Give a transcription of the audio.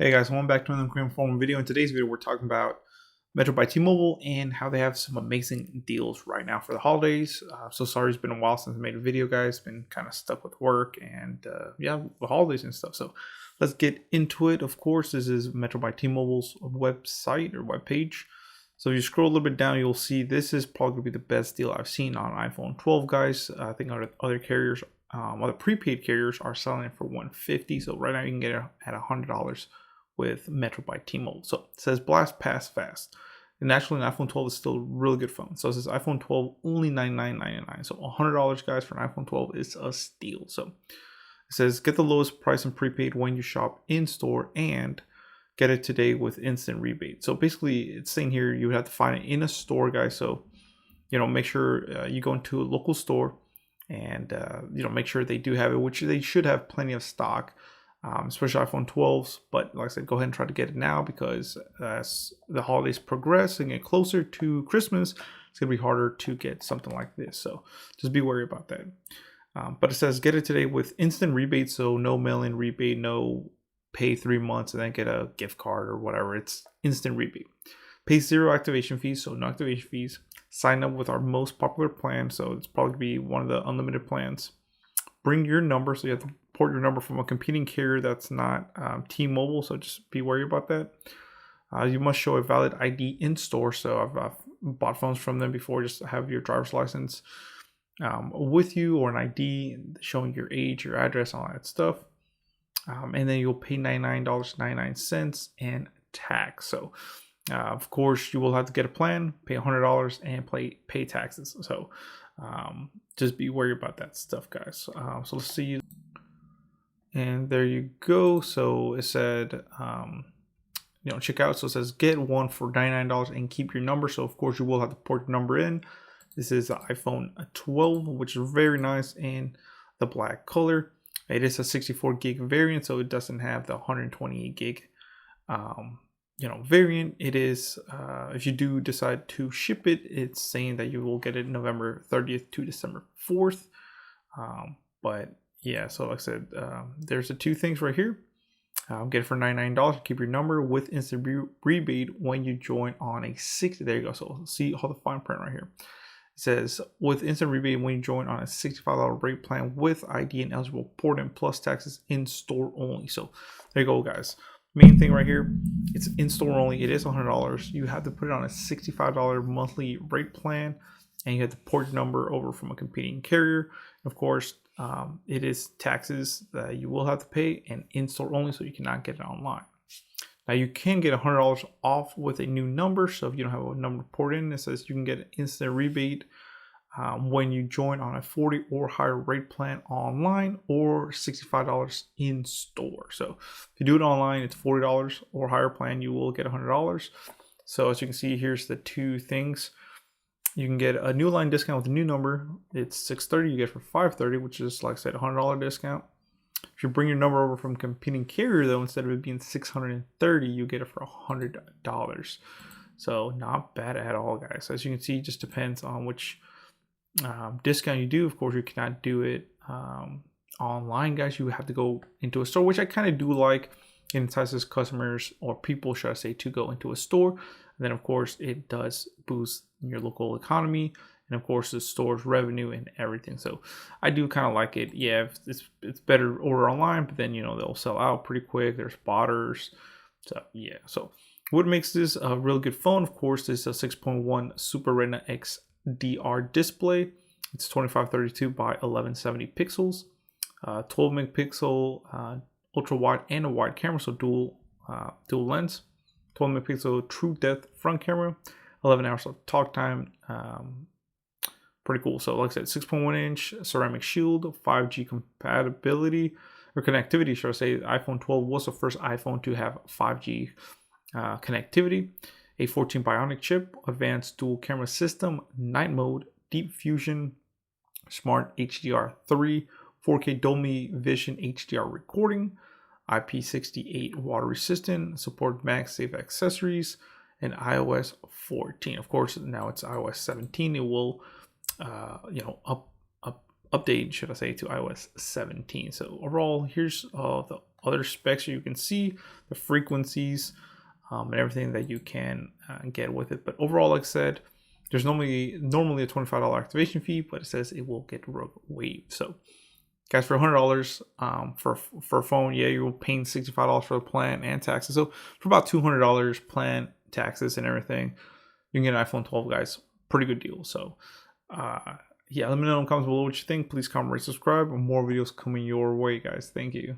Hey guys, welcome back to another Korean Forum video. In today's video, we're talking about Metro by T-Mobile and how they have some amazing deals right now for the holidays. So sorry, it's been a while since I made a video, guys. Been kind of stuck with work and yeah, the holidays and stuff. So let's get into it. Of course, this is Metro by T-Mobile's website or webpage. So if you scroll a little bit down, you'll see this is probably gonna be the best deal I've seen on iPhone 12, guys. I think other carriers, other prepaid carriers are selling it for $150. So right now you can get it at $100 with Metro by T-Mobile. So it says Blast Pass Fast. And actually an iPhone 12 is still a really good phone. So it says iPhone 12 only $99.99. So $100, guys, for an iPhone 12 is a steal. So it says get the lowest price in prepaid when you shop in store and get it today with instant rebate. So basically it's saying here you would have to find it in a store, guys. So make sure you go into a local store and make sure they do have it, which they should have plenty of stock. Especially iPhone 12s, but like I said, go ahead and try to get it now because as the holidays progress and get closer to Christmas, it's gonna be harder to get something like this. So just be wary about that. But it says get it today with instant rebate, so no mail-in rebate, no pay 3 months and then get a gift card or whatever. It's instant rebate. Pay 0 activation fees, so no activation fees. Sign up with our most popular plan, so it's probably be one of the unlimited plans. Bring your number, so you have to port your number from a competing carrier that's not T-Mobile, so just be wary about that. You must show a valid ID in store, so I've bought phones from them before. Just have your driver's license with you or an ID showing your age, your address, all that stuff. And then you'll pay $99.99 and tax. So of course you will have to get a plan, pay $100 and pay taxes. So just be wary about that stuff, guys. So let's see. And there you go. So it said, check out. So it says get one for $99 and keep your number. So of course you will have to port your number in. This is the iPhone 12, which is very nice in the black color. It is a 64 gig variant, so it doesn't have the 128 gig variant. It is if you do decide to ship it, it's saying that you will get it November 30th to December 4th. But yeah, so like I said, there's the two things right here. Get it for $99. Keep your number with instant rebate when you join on a 60. There you go. So see all the fine print right here. It says with instant rebate when you join on a $65 rate plan with ID and eligible port in plus taxes in store only. So there you go, guys. Main thing right here, it's in store only. It is $100. You have to put it on a $65 monthly rate plan, and you have to port your number over from a competing carrier. Of course, it is taxes that you will have to pay and in store only, so you cannot get it online. Now you can get $100 off with a new number. So if you don't have a number to port in, it says you can get an instant rebate when you join on a 40 or higher rate plan online or $65 in store. So if you do it online, it's $40 or higher plan, you will get $100. So as you can see, here's the two things. You can get a new line discount with a new number. It's $630. You get it for $530, which is, like I said, $100 discount. If you bring your number over from competing carrier, though, instead of it being $630, you get it for $100. So not bad at all, guys. As you can see, it just depends on which discount you do. Of course, you cannot do it online, guys. You have to go into a store, which I kind of do like. It entices customers, or people, should I say, to go into a store. And then, of course, it does boost your local economy, and of course the store's revenue and everything. So I do kind of like it. Yeah, it's better to order online, but then they'll sell out pretty quick. There's spotters. So yeah, so what makes this a really good phone, of course, is a 6.1 Super Retina XDR display. It's 2532 by 1170 pixels, 12 megapixel ultra wide and a wide camera, so dual lens, 12 megapixel true depth front camera, 11 hours of talk time. Pretty cool. So like I said, 6.1 inch ceramic shield, 5G compatibility or connectivity, should I say. iPhone 12 was the first iPhone to have 5G connectivity, a 14 Bionic chip, advanced dual camera system, night mode, deep fusion, smart HDR3, 4K Dolby Vision HDR recording, IP68 water resistant, support MagSafe accessories, and iOS 14. Of course, now it's iOS 17. It will, update, should I say, to iOS 17. So overall, here's the other specs you can see, the frequencies, and everything that you can get with it. But overall, like I said, there's normally a $25 activation fee, but it says it will get ROG waived. So guys, for $100 for a phone, yeah, you're paying $65 for the plan and taxes. So for about $200 plan, taxes, and everything, you can get an iPhone 12, guys. Pretty good deal. So yeah, let me know in the comments below what you think. Please comment, rate, subscribe, and more videos coming your way, guys. Thank you.